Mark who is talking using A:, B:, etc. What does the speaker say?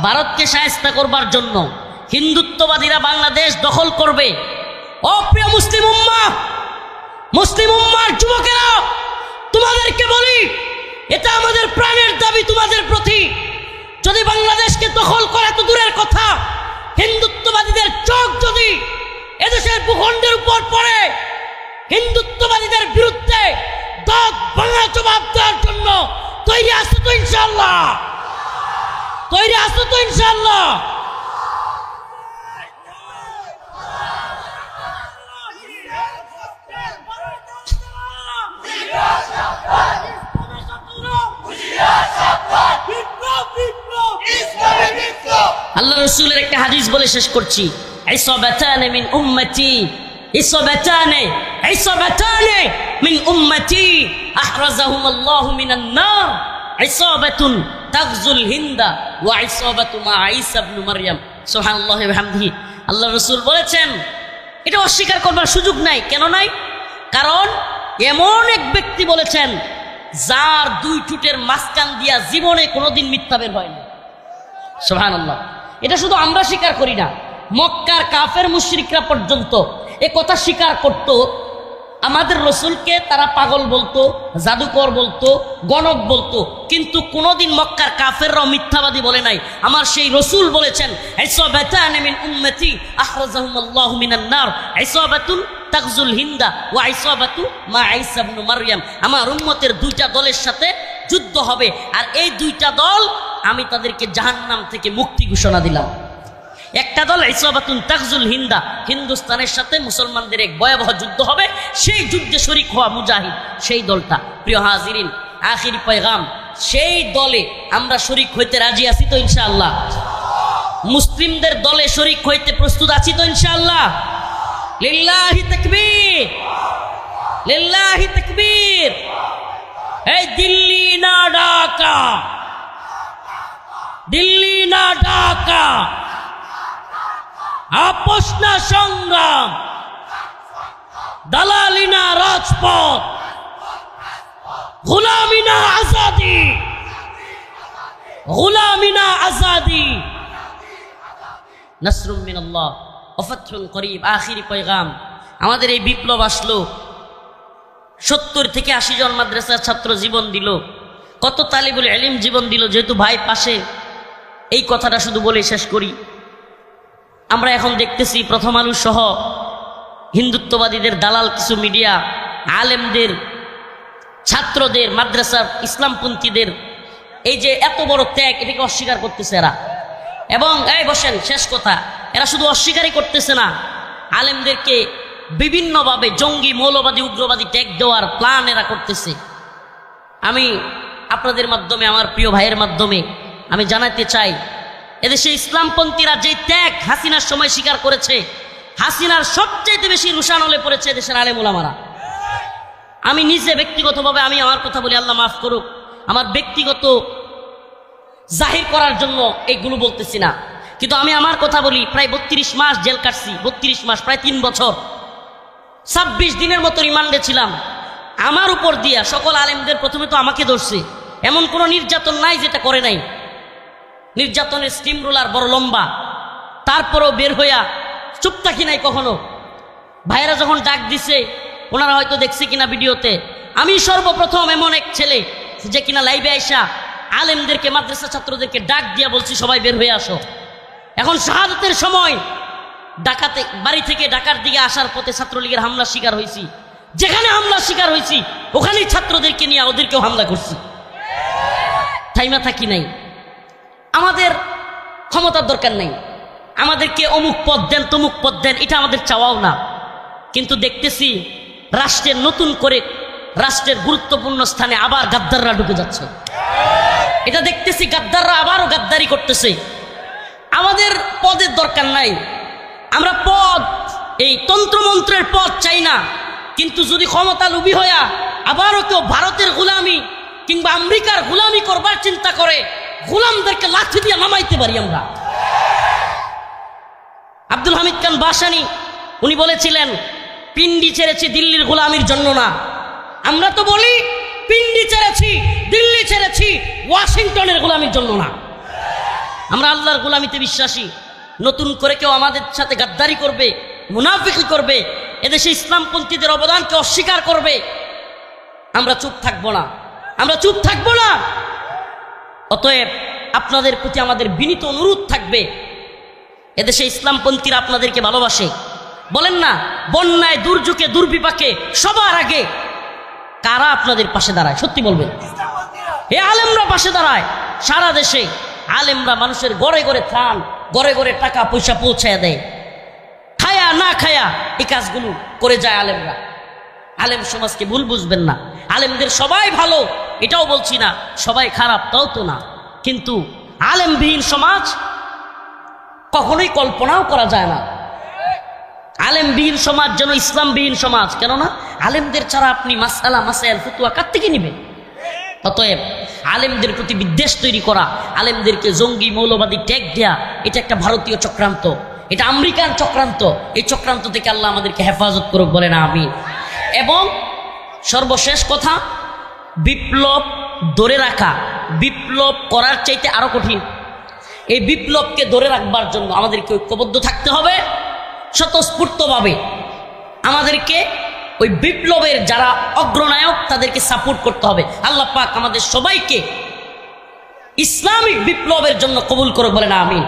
A: ভারতকে শায়েস্তা করবার জন্য হিন্দুত্ববাদীরা বাংলাদেশ দখল করবে। অপ্রিয় মুসলিম উম্মার যুবকেরা, তোমাদেরকে বলি, এটা আমাদের প্রাণের দাবি তোমাদের প্রতি। যদি বাংলাদেশকে দখল করা তো দূরের কথা, হিন্দুত্ববাদীদের চোখ যদি এদেশের ভূখণ্ডের উপর পড়ে, হিন্দুত্ববাদীদের বিরুদ্ধে দাঁত ভাঙা জবাব দেওয়ার জন্য তৈরি আছো তো ইনশাআল্লাহ? তৈরি আছো তো ইনশাআল্লাহ? আল্লাহ রাসূলের একটা হাদিস বলে শেষ করছি। ইসাবাতানে মিন উম্মতি, ইসাবাতানে মিন উম্মতি আহরাজাহুমুল্লাহু মিনান নার, ইসাবাতুন তাগজুল হিন্দা ওয়া ইসাবাতু মা ঈসা ইবনে মারইয়াম। সুবহানাল্লাহি ওয়া বিহামদিহি। আল্লাহ রাসূল বলেছেন, এটা অস্বীকার করবার সুযোগ নাই। কেন নাই? কারণ এমন এক ব্যক্তি বলেছেন যার দুই ঠোঁটের মাঝখান দিয়া জীবনে কোনোদিন মিথ্যা বের হয় না। সুবহানাল্লাহ। এটা শুধু আমরা স্বীকার করি না, মক্কার কাফের মুশরিকরা পর্যন্ত এ কথা স্বীকার করত। আমাদের রসুলকে তারা পাগল বলতো, জাদুকর বলতো, গণক বলতো, কিন্তু কোনোদিন মক্কার কাফেররাও মিথ্যাবাদী বলে নাই। আমার সেই রসুল বলেছেন, ইসাবাতানে মিন উম্মতি আখরাজাহুমুল্লাহু মিনান নার, ইসাবাতুন তাগজুল হিন্দা ওয়া ইসাবাতু মা ঈসা ইবনে মারইয়াম। আমার উম্মতের দুইটা দলের সাথে যুদ্ধ হবে, আর এই দুইটা দল আমি তাদেরকে জাহান্নাম থেকে মুক্তি ঘোষণা দিলাম। একটা দল ইসাবাতুন তাগজুল হিন্দা, হিন্দুস্তানের সাথে মুসলমানদের এক ভয়াবহ যুদ্ধ হবে, সেই যুদ্ধে শরীক হওয়া মুজাহিদ, সেই দলটা। প্রিয় হাজিরিন, আখিরি পয়গাম, সেই দলে আমরা শরীক হইতে রাজি আছি তো ইনশাআল্লাহ? মুসলিমদের দলে শরীক হইতে প্রস্তুত আছি তো ইনশাআল্লাহ? লিল্লাহি তাকবীর, লিল্লাহি তাকবীর। এই দিল্লি না ঢাকা, দিল্লি না ঢাকা, আপোষ না সংগ্রাম, দালালি না রাজপথ, গোলামি না আজাদি, গোলামি না আজাদি। নাসরুম মিনাল্লাহ ওয়া ফাতহুন করিব। আখিরি পয়গাম, আমাদের এই বিপ্লব আসলো, 70 থেকে 80 জন মাদ্রাসার ছাত্র জীবন দিল, কত তালিবুল ইলম জীবন দিল। যেহেতু ভাই পাশে, এই কথাটা শুধু বলে শেষ করি। আমরা এখন দেখতেছি প্রথম আলো সহ হিন্দুত্ববাদীদের দালাল কিছু মিডিয়া, আলেমদের, ছাত্রদের, মাদ্রাসার ইসলামপন্থীদের এই যে এত বড় ত্যাগ, এটাকে অস্বীকার করতেছে এরা। এবং এই বসেন, শেষ কথা, এরা শুধু অস্বীকারই করতেছে না, আলেমদেরকে বিভিন্নভাবে জঙ্গি, মৌলবাদী, উগ্রবাদী ট্যাগ দেওয়ার প্ল্যান এরা করতেছে। আমি আপনাদের মাধ্যমে, আমার প্রিয় ভাইয়ের মাধ্যমে আমি জানাতে চাই, এদেশে ইসলামপন্থীরা যে ত্যাগ হাসিনার সময় স্বীকার করেছে, হাসিনার সবচেয়ে বেশি রুশান হলে পড়েছে এদেশের আলেম ওলামারা। আমি নিজে ব্যক্তিগতভাবে, আমি আমার কথা বলি, আল্লাহ মাফ করুক, আমার ব্যক্তিগত জাহির করার জন্য এইগুলো বলতেছি না, কিন্তু আমি আমার কথা বলি। প্রায় 32 মাস জেল কাটছি, 32 মাস, প্রায় 3 বছর, 26 দিনের মতো রিমান্ডে ছিলাম। আমার উপর দিয়া সকল আলেমদের প্রথমে তো আমাকে ধরছে। এমন কোনো নির্যাতন নাই যেটা করে নাই, নির্যাতনের স্টিম রোলার বড় লম্বা, তারপরেও বের হইয়া চুপ থাকি নাই কখনো। ভাইয়েরা যখন ডাক দিছে, ওনারা হয়তো দেখছে কিনা ভিডিওতে, আমি সর্বপ্রথম এমন এক ছেলে যে কিনা লাইভে আইসা আলেমদেরকে, মাদ্রাসা ছাত্রদেরকে ডাক দিয়া বলছি সবাই বের হয়ে আসো। এখন শাহাদাতের সময় ডাকাতে বাড়ি থেকে ঢাকার দিকে আসার পথে ছাত্রলীগের হামলার শিকার হয়েছি। যেখানে হামলার শিকার হয়েছি ওখানেই ছাত্রদেরকে নিয়ে ওদেরকেও হামলা করছি, থাইমা থাকি নাই। আমাদের ক্ষমতার দরকার নেই, আমাদেরকে অমুক পদ দেন, তমুক পদ দেন, এটা আমাদের চাওয়াও না। কিন্তু দেখতেছি রাষ্ট্রের নতুন করে, রাষ্ট্রের গুরুত্বপূর্ণ স্থানে আবার গাদ্দাররা ঢুকে যাচ্ছে। এটা দেখতেছি গাদ্দাররা আবারও গাদ্দারি করতেছে। আমাদের পদের দরকার নাই, আমরা পদ, এই তন্ত্রমন্ত্রের পদ চাই না। কিন্তু যদি ক্ষমতা লোভী হইয়া আবারও কেউ ভারতের গোলামি কিংবা আমেরিকার গোলামি করবার চিন্তা করে, গোলামদেরকে লাঠি দিয়ে নামাইতে পারি আমরা। আব্দুল হামিদ খান বাসানি উনি বলেছিলেন, পিন্ডি ছেড়েছি দিল্লির গোলামির জন্য না। আমরা তো বলি পিন্ডি ছেড়েছি, দিল্লি ছেড়েছি, ওয়াশিংটনের গোলামির জন্য না। আমরা আল্লাহর গোলামিতে বিশ্বাসী। নতুন করে কেউ আমাদের সাথে গাদ্দারি করবে, মুনাফিকি করবে, এদেশে ইসলামপন্থীদের অবদানকে অস্বীকার করবে, আমরা চুপ থাকবো না, আমরা চুপ থাকবো না। অতএব আপনাদের প্রতি আমাদের বিনীত অনুরোধ থাকবে, এদেশে ইসলামপন্থীরা আপনাদেরকে ভালোবাসে। বলেন না, বন্যায়, দুর্যোগে, দুর্বিপাকে সবার আগে কারা আপনাদের পাশে দাঁড়ায়? সত্যি বলবেন। এ আলেমরা পাশে দাঁড়ায়। সারা দেশে আলেমরা মানুষের ঘরে ঘরে ত্রাণ, ঘরে ঘরে টাকা পয়সা পৌঁছায় দেয়, খায়া না খায়া এই কাজগুলো করে যায় আলেমরা। আলেম সমাজকে ভুল বুঝবেন না, আলেমদের সবাই ভালো এটাও বলছি না, সবাই খারাপ তাও তো না, কিন্তু আলেমবিহীন সমাজ কখনোই কল্পনাও করা যায় না। আলেমবিহীন সমাজ যেন ইসলামবিহীন সমাজ। কেননা আলেমদের ছাড়া আপনি মাসআলা মাসাইল ফতোয়া কার থেকে নেবেন? অতএব আলেমদের প্রতি বিদ্বেষ তৈরি করা, আলেমদেরকে জঙ্গি মৌলবাদী ট্যাগ দেয়া, এটা একটা ভারতীয় চক্রান্ত, এটা আমেরিকান চক্রান্ত। এই চক্রান্ত থেকে আল্লাহ আমাদেরকে হেফাজত করুক, বলেন আমিন। এবং সর্বশেষ কথা, বিপ্লব ধরে রাখা, বিপ্লব করার চাইতে আরো কঠিন। এই বিপ্লবকে ধরে রাখবার জন্য আমাদেরকে ঐক্যবদ্ধ থাকতে হবে, স্বতঃস্ফূর্তভাবে আমাদেরকে ওই বিপ্লবের যারা অগ্রনায়ক তাদেরকে সাপোর্ট করতে হবে। আল্লাহ পাক আমাদের সবাইকে ইসলামিক বিপ্লবের জন্য কবুল করে, বলেন আমিন।